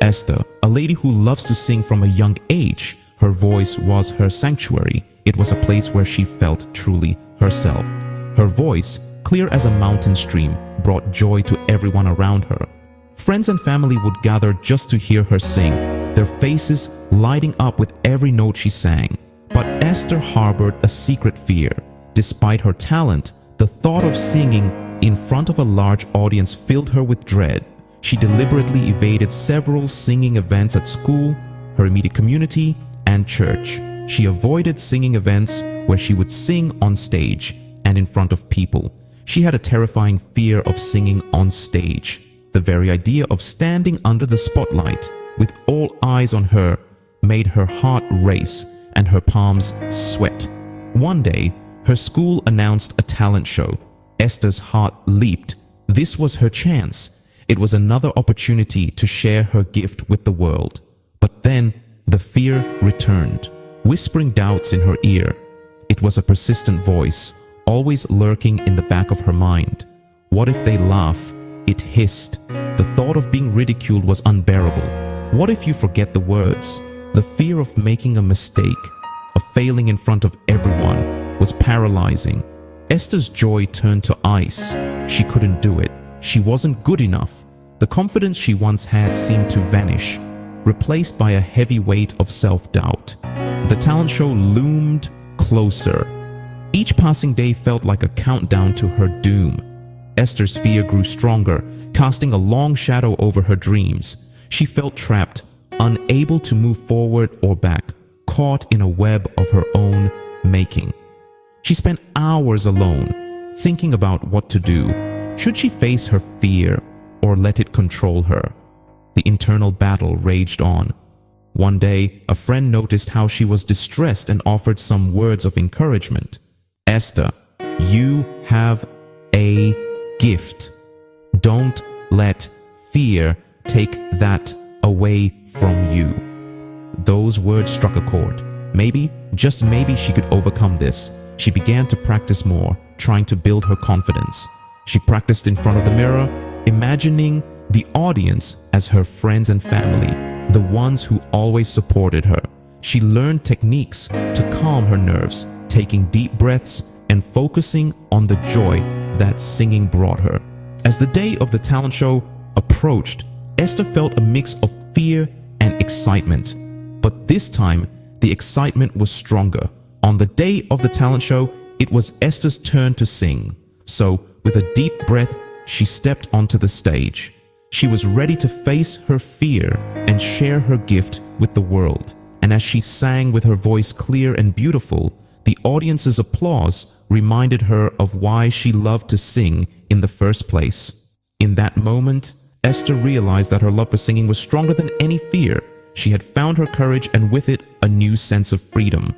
Esther, a lady who loves to sing from a young age, her voice was her sanctuary. It was a place where she felt truly herself. Her voice, clear as a mountain stream, brought joy to everyone around her. Friends and family would gather just to hear her sing, their faces lighting up with every note she sang. But Esther harbored a secret fear. Despite her talent, the thought of singing in front of a large audience filled her with dread. She deliberately evaded several singing events at school, her immediate community, and church. She avoided singing events where she would sing on stage and in front of people. She had a terrifying fear of singing on stage. The very idea of standing under the spotlight with all eyes on her made her heart race and her palms sweat. One day, her school announced a talent show. Esther's heart leaped. This was her chance. It was another opportunity to share her gift with the world. But then the fear returned, whispering doubts in her ear. It was a persistent voice, always lurking in the back of her mind. What if they laugh? It hissed. The thought of being ridiculed was unbearable. What if you forget the words? The fear of making a mistake, of failing in front of everyone, was paralyzing. Esther's joy turned to ice. She couldn't do it. She wasn't good enough. The confidence she once had seemed to vanish, replaced by a heavy weight of self-doubt. The talent show loomed closer. Each passing day felt like a countdown to her doom. Esther's fear grew stronger, casting a long shadow over her dreams. She felt trapped, unable to move forward or back, caught in a web of her own making. She spent hours alone, thinking about what to do. Should she face her fear or let it control her? The internal battle raged on. One day, a friend noticed how she was distressed and offered some words of encouragement. Esther, you have a gift. Don't let fear take that away from you. Those words struck a chord. Maybe, just maybe, she could overcome this. She began to practice more, trying to build her confidence. She practiced in front of the mirror, imagining the audience as her friends and family, the ones who always supported her. She learned techniques to calm her nerves, taking deep breaths and focusing on the joy that singing brought her. As the day of the talent show approached, Esther felt a mix of fear and excitement. But this time, the excitement was stronger. On the day of the talent show, it was Esther's turn to sing. So, with a deep breath, she stepped onto the stage. She was ready to face her fear and share her gift with the world. And as she sang with her voice clear and beautiful, the audience's applause reminded her of why she loved to sing in the first place. In that moment, Esther realized that her love for singing was stronger than any fear. She had found her courage and with it, a new sense of freedom.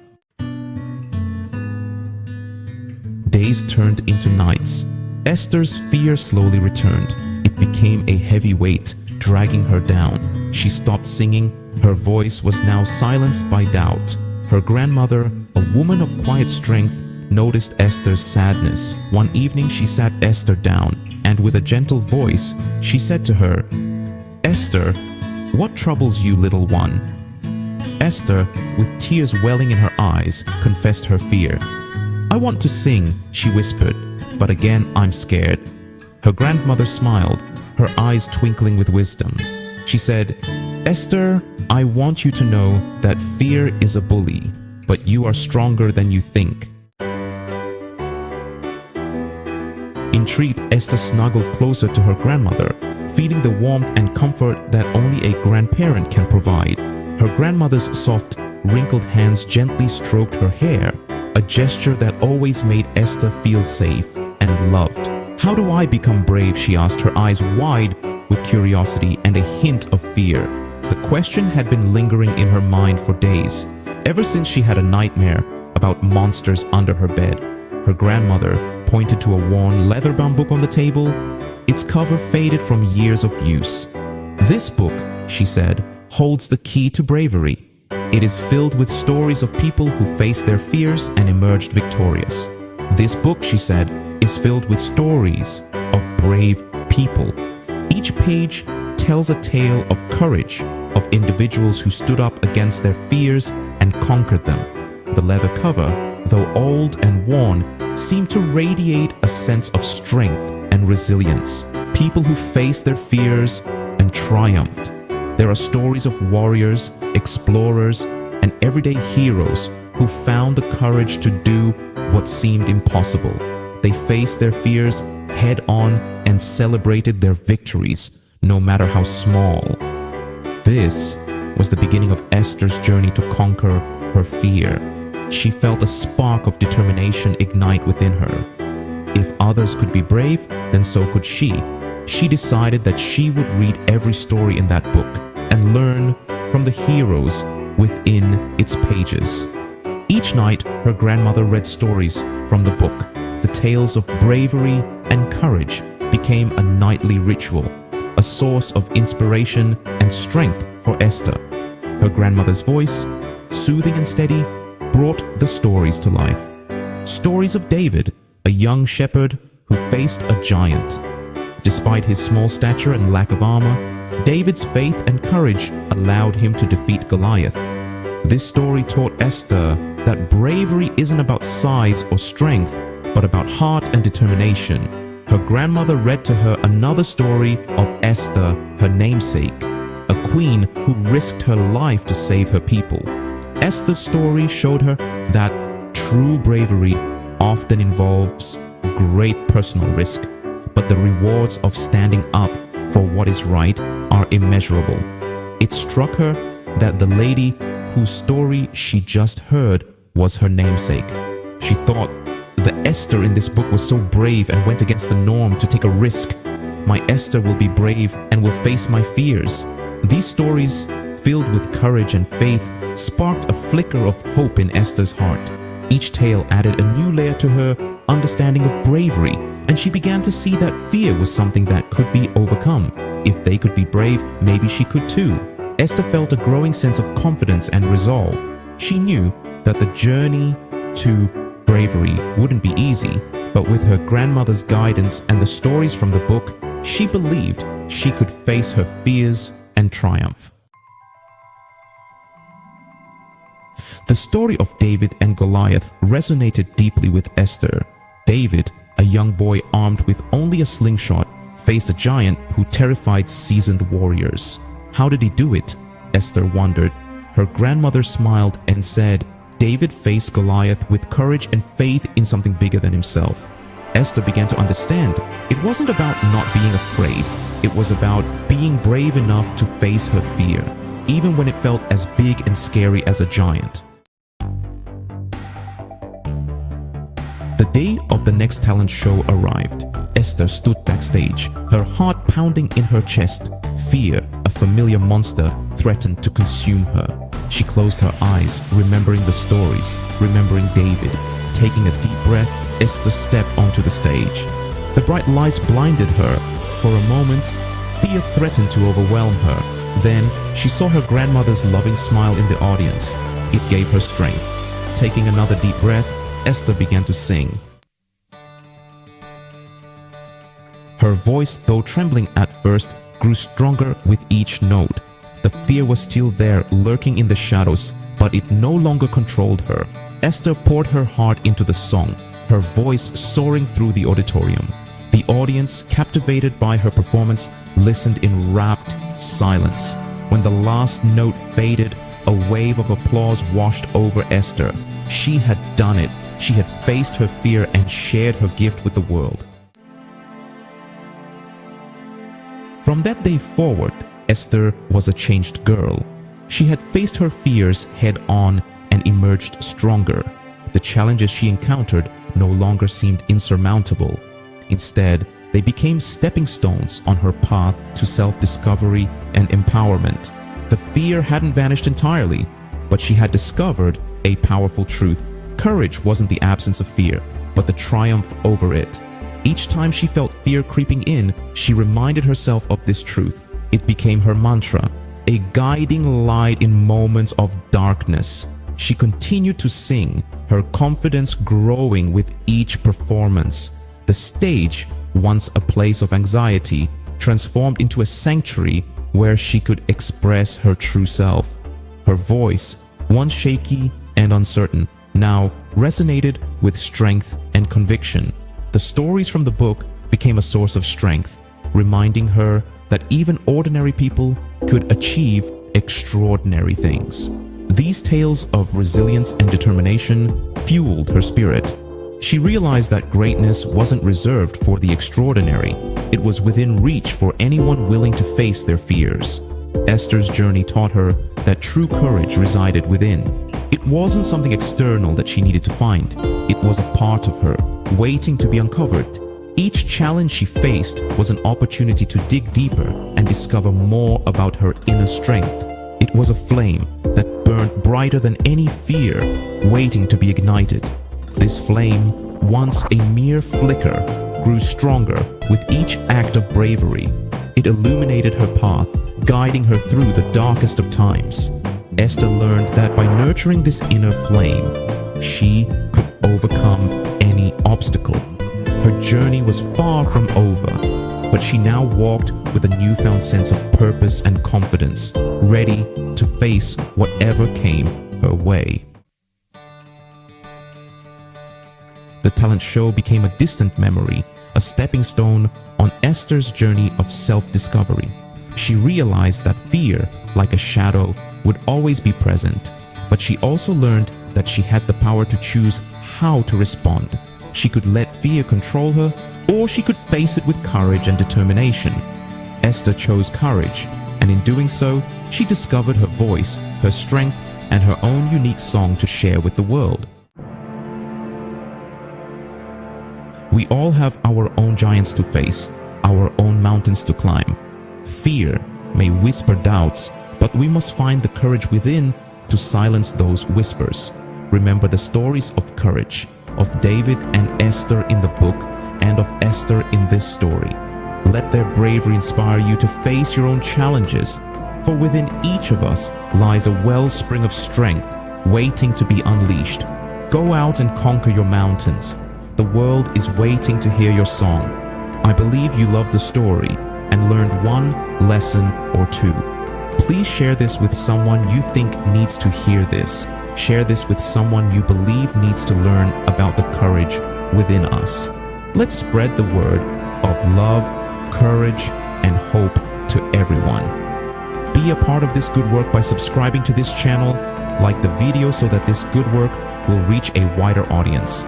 Days turned into nights. Esther's fear slowly returned. It became a heavy weight, dragging her down. She stopped singing. Her voice was now silenced by doubt. Her grandmother, a woman of quiet strength, noticed Esther's sadness. One evening, she sat Esther down, and with a gentle voice, she said to her, "Esther, what troubles you, little one?" Esther, with tears welling in her eyes, confessed her fear. "I want to sing," she whispered, "but again I'm scared." Her grandmother smiled, her eyes twinkling with wisdom. She said, "Esther, I want you to know that fear is a bully, but you are stronger than you think." Intrigued, Esther snuggled closer to her grandmother, feeling the warmth and comfort that only a grandparent can provide. Her grandmother's soft, wrinkled hands gently stroked her hair, a gesture that always made Esther feel safe and loved. "How do I become brave?" she asked, her eyes wide with curiosity and a hint of fear. The question had been lingering in her mind for days, ever since she had a nightmare about monsters under her bed. Her grandmother pointed to a worn leather-bound book on the table, its cover faded from years of use. "This book," she said, "holds the key to bravery. It is filled with stories of people who faced their fears and emerged victorious. This book," she said, "is filled with stories of brave people. Each page tells a tale of courage, of individuals who stood up against their fears and conquered them. The leather cover, though old and worn, seemed to radiate a sense of strength and resilience. People who faced their fears and triumphed. There are stories of warriors, explorers, and everyday heroes who found the courage to do what seemed impossible. They faced their fears head on and celebrated their victories, no matter how small. This was the beginning of Esther's journey to conquer her fear. She felt a spark of determination ignite within her. If others could be brave, then so could she. She decided that she would read every story in that book and learn from the heroes within its pages. Each night, her grandmother read stories from the book. The tales of bravery and courage became a nightly ritual, a source of inspiration and strength for Esther. Her grandmother's voice, soothing and steady, brought the stories to life. Stories of David, a young shepherd who faced a giant. Despite his small stature and lack of armor, David's faith and courage allowed him to defeat Goliath. This story taught Esther that bravery isn't about size or strength, but about heart and determination. Her grandmother read to her another story of Esther, her namesake, a queen who risked her life to save her people. Esther's story showed her that true bravery often involves great personal risk, but the rewards of standing up for what is right are immeasurable. It struck her that the lady whose story she just heard was her namesake. She thought, the Esther in this book was so brave and went against the norm to take a risk. My Esther will be brave and will face my fears. These stories, filled with courage and faith, sparked a flicker of hope in Esther's heart. Each tale added a new layer to her understanding of bravery, and she began to see that fear was something that could be overcome. If they could be brave, maybe she could too. Esther felt a growing sense of confidence and resolve. She knew that the journey to bravery wouldn't be easy, but with her grandmother's guidance and the stories from the book, she believed she could face her fears and triumph. The story of David and Goliath resonated deeply with Esther. David, a young boy armed with only a slingshot, faced a giant who terrified seasoned warriors. How did he do it? Esther wondered. Her grandmother smiled and said, David faced Goliath with courage and faith in something bigger than himself. Esther began to understand it wasn't about not being afraid. It was about being brave enough to face her fear, even when it felt as big and scary as a giant. The day of the next talent show arrived. Esther stood backstage, her heart pounding in her chest. Fear, a familiar monster, threatened to consume her. She closed her eyes, remembering the stories, remembering David. Taking a deep breath, Esther stepped onto the stage. The bright lights blinded her. For a moment, fear threatened to overwhelm her. Then, she saw her grandmother's loving smile in the audience. It gave her strength. Taking another deep breath, Esther began to sing. Her voice, though trembling at first, grew stronger with each note. The fear was still there, lurking in the shadows, but it no longer controlled her. Esther poured her heart into the song, her voice soaring through the auditorium. The audience, captivated by her performance, listened in rapt silence. When the last note faded, a wave of applause washed over Esther. She had done it. She had faced her fear and shared her gift with the world. From that day forward, Esther was a changed girl. She had faced her fears head on and emerged stronger. The challenges she encountered no longer seemed insurmountable. Instead, they became stepping stones on her path to self-discovery and empowerment. The fear hadn't vanished entirely, but she had discovered a powerful truth. Courage wasn't the absence of fear, but the triumph over it. Each time she felt fear creeping in, she reminded herself of this truth. It became her mantra, a guiding light in moments of darkness. She continued to sing, her confidence growing with each performance. The stage, once a place of anxiety, transformed into a sanctuary where she could express her true self. Her voice, once shaky and uncertain, now resonated with strength and conviction. The stories from the book became a source of strength, reminding her that even ordinary people could achieve extraordinary things. These tales of resilience and determination fueled her spirit. She realized that greatness wasn't reserved for the extraordinary. It was within reach for anyone willing to face their fears. Esther's journey taught her that true courage resided within. It wasn't something external that she needed to find. It was a part of her, waiting to be uncovered. Each challenge she faced was an opportunity to dig deeper and discover more about her inner strength. It was a flame that burned brighter than any fear, waiting to be ignited. This flame, once a mere flicker, grew stronger with each act of bravery. It illuminated her path, guiding her through the darkest of times. Esther learned that by nurturing this inner flame, she could overcome any obstacle. Her journey was far from over, but she now walked with a newfound sense of purpose and confidence, ready to face whatever came her way. The talent show became a distant memory, a stepping stone on Esther's journey of self-discovery. She realized that fear, like a shadow, would always be present, but she also learned that she had the power to choose how to respond. She could let fear control her, or she could face it with courage and determination. Esther chose courage, and in doing so, she discovered her voice, her strength, and her own unique song to share with the world. We all have our own giants to face, our own mountains to climb. Fear may whisper doubts, but we must find the courage within to silence those whispers. Remember the stories of courage, of David and Esther in the book, and of Esther in this story. Let their bravery inspire you to face your own challenges, for within each of us lies a wellspring of strength waiting to be unleashed. Go out and conquer your mountains. The world is waiting to hear your song. I believe you love the story and learned one lesson or two. Please share this with someone you think needs to hear this. Share this with someone you believe needs to learn about the courage within us. Let's spread the word of love, courage, and hope to everyone. Be a part of this good work by subscribing to this channel, like the video so that this good work will reach a wider audience.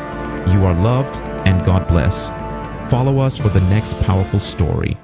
You are loved and God bless. Follow us for the next powerful story.